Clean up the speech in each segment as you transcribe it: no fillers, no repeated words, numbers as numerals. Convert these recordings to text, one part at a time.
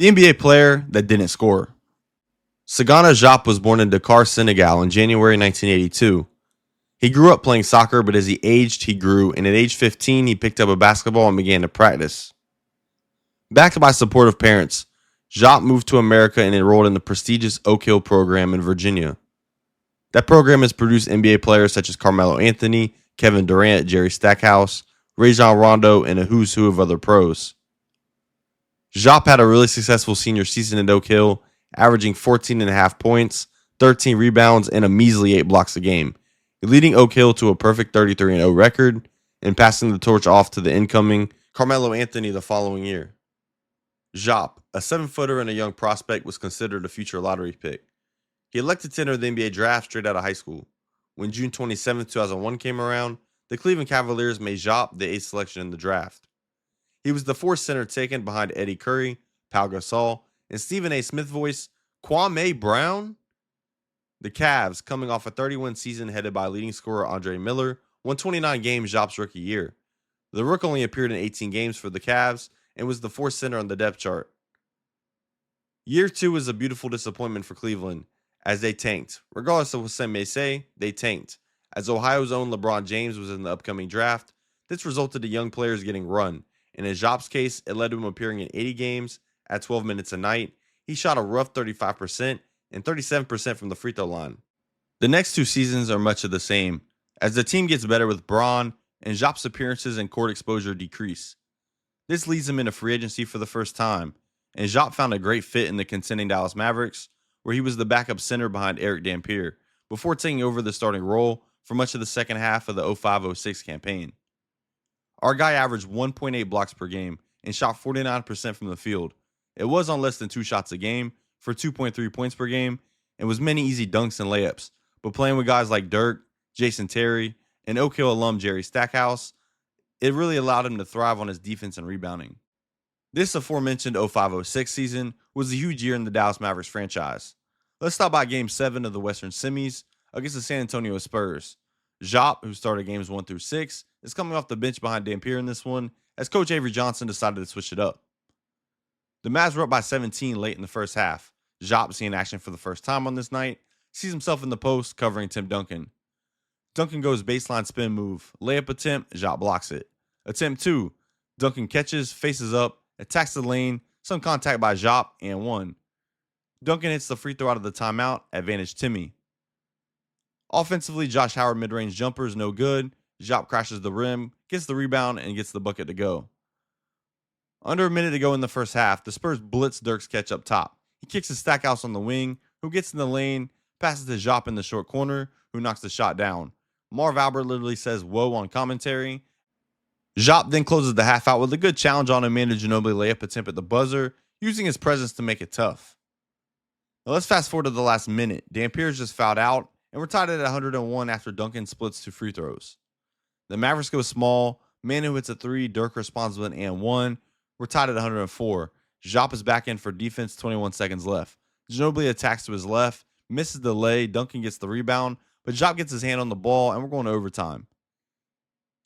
The NBA player that didn't score. Sagana Diop was born in Dakar, Senegal in January 1982. He grew up playing soccer, but as he aged, he grew, and at age 15, he picked up a basketball and began to practice. Backed by supportive parents, Diop moved to America and enrolled in the prestigious Oak Hill program in Virginia. That program has produced NBA players such as Carmelo Anthony, Kevin Durant, Jerry Stackhouse, Rajon Rondo, and a who's who of other pros. Diop had a really successful senior season at Oak Hill, averaging 14.5 points, 13 rebounds, and a measly 8 blocks a game, leading Oak Hill to a perfect 33-0 record and passing the torch off to the incoming Carmelo Anthony the following year. Diop, a 7-footer and a young prospect, was considered a future lottery pick. He elected to enter the NBA draft straight out of high school. When June 27, 2001 came around, the Cleveland Cavaliers made Diop the 8th selection in the draft. He was the 4th center taken behind Eddie Curry, Pau Gasol, and Stephen A. Smith voice Kwame Brown. The Cavs, coming off a 30-win season headed by leading scorer Andre Miller, won 29 games Diop's rookie year. The Rook only appeared in 18 games for the Cavs and was the 4th center on the depth chart. Year 2 was a beautiful disappointment for Cleveland, as they tanked. Regardless of what some may say, they tanked. As Ohio's own LeBron James was in the upcoming draft, this resulted in young players getting run, and in Diop's case, it led to him appearing in 80 games at 12 minutes a night. He shot a rough 35% and 37% from the free throw line. The next 2 seasons are much of the same, as the team gets better with Bron and Diop's appearances and court exposure decrease. This leads him into free agency for the first time, and Diop found a great fit in the contending Dallas Mavericks, where he was the backup center behind Eric Dampier, before taking over the starting role for much of the second half of the 05-06 campaign. Our guy averaged 1.8 blocks per game and shot 49% from the field. It was on less than 2 shots a game for 2.3 points per game and was many easy dunks and layups, but playing with guys like Dirk, Jason Terry, and Oak Hill alum Jerry Stackhouse, it really allowed him to thrive on his defense and rebounding. This aforementioned 05-06 season was a huge year in the Dallas Mavericks franchise. Let's stop by Game 7 of the Western Semis against the San Antonio Spurs. Diop, who started games 1 through 6, is coming off the bench behind Dampier in this one, as Coach Avery Johnson decided to switch it up. The Mavs were up by 17 late in the first half. Diop, seeing action for the first time on this night, sees himself in the post covering Tim Duncan. Duncan goes baseline spin move, layup attempt, Diop blocks it. Attempt 2, Duncan catches, faces up, attacks the lane, some contact by Diop, and 1. Duncan hits the free throw out of the timeout, advantage Timmy. Offensively, Josh Howard mid-range jumper is no good. Diop crashes the rim, gets the rebound, and gets the bucket to go. Under a minute to go in the first half, the Spurs blitz Dirk's catch up top. He kicks to Stackhouse on the wing, who gets in the lane, passes to Diop in the short corner, who knocks the shot down. Marv Albert literally says whoa on commentary. Diop then closes the half out with a good challenge on Emmanuel Ginobili layup attempt at the buzzer, using his presence to make it tough. Now let's fast forward to the last minute. Dampier's just fouled out, and we're tied at 101 after Duncan splits 2 free throws. The Mavericks go small. Manu hits a 3, Dirk responds with an and 1. We're tied at 104. Diop is back in for defense, 21 seconds left. Ginobili attacks to his left, misses the lay. Duncan gets the rebound, but Diop gets his hand on the ball, and we're going to overtime.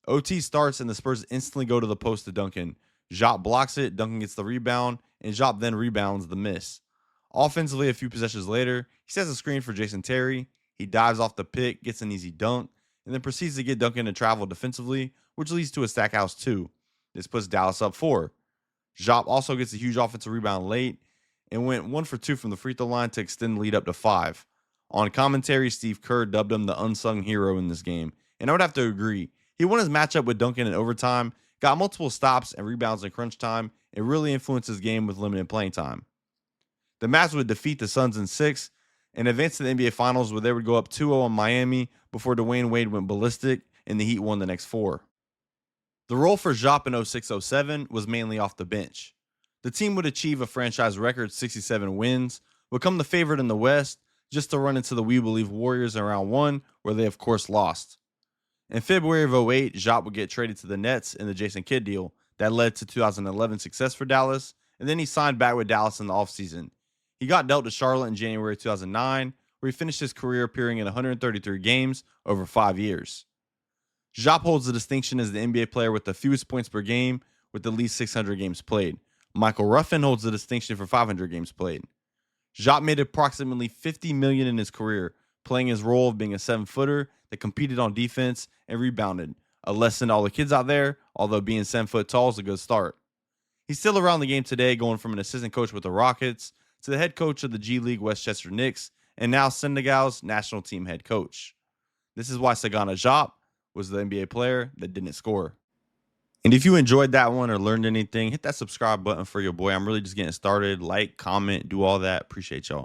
OT starts, and the Spurs instantly go to the post to Duncan. Diop blocks it, Duncan gets the rebound, and Diop then rebounds the miss. Offensively, a few possessions later, he sets a screen for Jason Terry. He dives off the pick, gets an easy dunk, and then proceeds to get Duncan to travel defensively, which leads to a Stackhouse 2. This puts Dallas up 4. Diop also gets a huge offensive rebound late and went 1 for 2 from the free throw line to extend the lead up to 5. On commentary, Steve Kerr dubbed him the unsung hero in this game, and I would have to agree. He won his matchup with Duncan in overtime, got multiple stops and rebounds in crunch time, and really influenced his game with limited playing time. The Mavs would defeat the Suns in 6 and advance to the NBA Finals, where they would go up 2-0 on Miami before Dwayne Wade went ballistic and the Heat won the next 4. The role for Diop in 06-07 was mainly off the bench. The team would achieve a franchise record 67 wins, become the favorite in the West, just to run into the We Believe Warriors in round 1, where they of course lost. In February of 08, Diop would get traded to the Nets in the Jason Kidd deal that led to 2011 success for Dallas, and then he signed back with Dallas in the offseason. He got dealt to Charlotte in January 2009, where he finished his career appearing in 133 games over 5 years. Diop holds the distinction as the NBA player with the fewest points per game with at least 600 games played. Michael Ruffin holds the distinction for 500 games played. Jacques made approximately $50 million in his career, playing his role of being a 7-footer that competed on defense and rebounded. A lesson to all the kids out there, although being 7 foot tall is a good start. He's still around the game today, going from an assistant coach with the Rockets to the head coach of the G League Westchester Knicks, and now Senegal's national team head coach. This is why Sagana Diop was the NBA player that didn't score. And if you enjoyed that one or learned anything, hit that subscribe button for your boy. I'm really just getting started. Like, comment, do all that. Appreciate y'all.